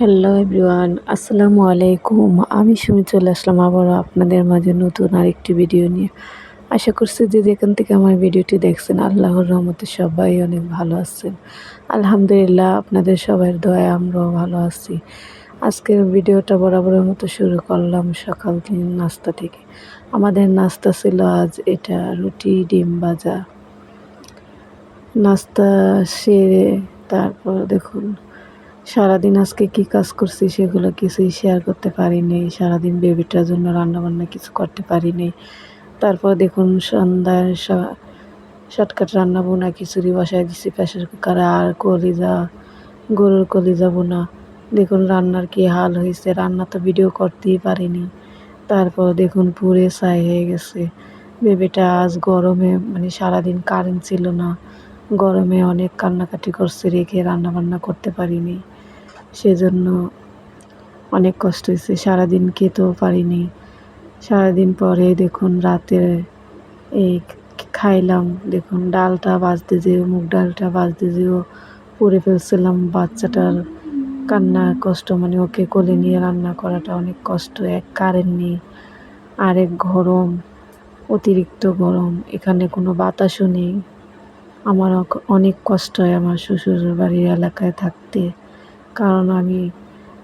Hello everyone, আসসালামু আলাইকুম। আমি সুমি চলে আসলাম আবারও আপনাদের মাঝে নতুন আরেকটি ভিডিও নিয়ে। আশা করছি যে যেখান থেকে আমার ভিডিওটি দেখছেন আল্লাহর রহমতে সবাই অনেক ভালো আছেন। আলহামদুলিল্লাহ, আপনাদের সবার দয়ায় আমরাও ভালো আছি। আজকের ভিডিওটা বরাবরের মতো শুরু করলাম সকাল নাস্তা থেকে। আমাদের নাস্তা ছিল আজ এটা রুটি ডিম ভাজা। নাস্তা সেরে তারপর দেখুন সারাদিন আজকে কি কাজ করছি সেগুলো কিছুই শেয়ার করতে পারিনি। সারাদিন বেবিটার জন্য রান্নাবান্না কিছু করতে পারিনি। তারপর দেখুন সন্ধ্যায় শর্টকাট রান্না বোনা খিচুড়ি বসায় দিছি প্রেসার কুকারে, আর গরুর কলিজা বোনা। দেখুন রান্নার কি হাল হয়েছে, রান্না তো ভিডিও করতেই পারিনি। তারপর দেখুন পুড়ে ছাই হয়ে গেছে। বেবিটা আজ গরমে সারাদিন কারেন্ট ছিল না, গরমে অনেক কান্নাকাটি করছে রেখে রান্নাবান্না করতে পারিনি। সেজন্য অনেক কষ্ট হয়েছে, সারাদিন খেতেও পারিনি। সারাদিন পরে দেখুন রাতে এই খাইলাম। দেখুন ডালটা ভাজতে যেও, মুগ ডালটা ভাজতে যেও পুড়ে ফেলছিলাম। বাচ্চাটার কান্না কষ্ট, ওকে কোলে নিয়ে রান্না করাটা অনেক কষ্ট। এক কারেন্ট নেই, আরেক গরম, অতিরিক্ত গরম, এখানে কোনো বাতাসও নেই। আমার অনেক কষ্ট হয় আমার শ্বশুর বাড়ির এলাকায় থাকতে, কারণ আমি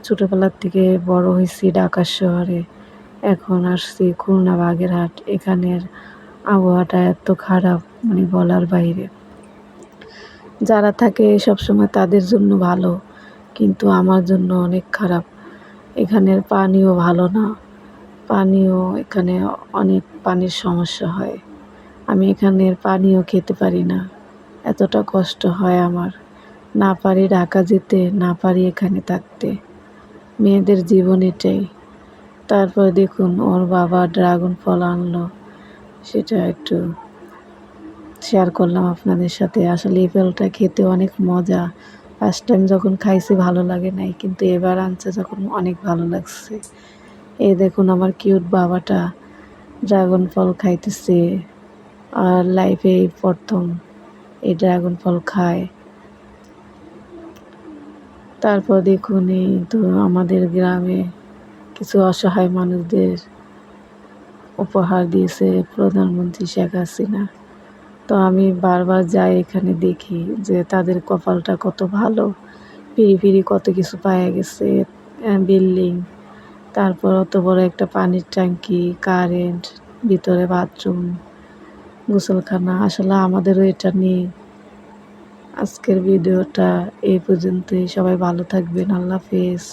ছোটোবেলার থেকে বড় হয়েছি ঢাকা শহরে। এখন আসছি খুলনা বাগেরহাট। এখানের আবহাওয়াটা এত খারাপ, বলার বাইরে। যারা থাকে সবসময় তাদের জন্য ভালো, কিন্তু আমার জন্য অনেক খারাপ। এখানের পানিও ভালো না, এখানে অনেক পানির সমস্যা হয়। আমি এখানের পানিও খেতে পারি না, এতটা কষ্ট হয় আমার। না পারি ঢাকা যেতে, না পারি এখানে থাকতে। মেয়েদের জীবন এটাই। তারপর দেখুন ওর বাবা ড্রাগন ফল আনলো, সেটা একটু শেয়ার করলাম আপনাদের সাথে। আসলে এই ফলটা খেতে অনেক মজা। ফার্স্ট টাইম যখন খাইছি ভালো লাগে নাই, কিন্তু এবার আনছে যখন অনেক ভালো লাগছে। এই দেখুন আমার কিউট বাবাটা ড্রাগন ফল খাইতেছে, আর লাইফে এই প্রথম এই ড্রাগন ফল খায়। তারপর দেখুন এই তো আমাদের গ্রামে কিছু অসহায় মানুষদের উপহার দিয়েছে প্রধানমন্ত্রী শেখ হাসিনা। তো আমি বারবার যাই এখানে, দেখি যে তাদের কপালটা কত ভালো। ফিরি ফিরি কত কিছু পাওয়া গেছে, বিল্ডিং, তারপর অত বড় একটা পানির ট্যাঙ্কি, কারেন্ট, ভিতরে বাথরুম, গোসলখানা। আসলে আমাদেরও এটা নেই। আজকের ভিডিওটা এই পর্যন্তই। সবাই ভালো থাকবেন। আল্লাহ হাফেজ।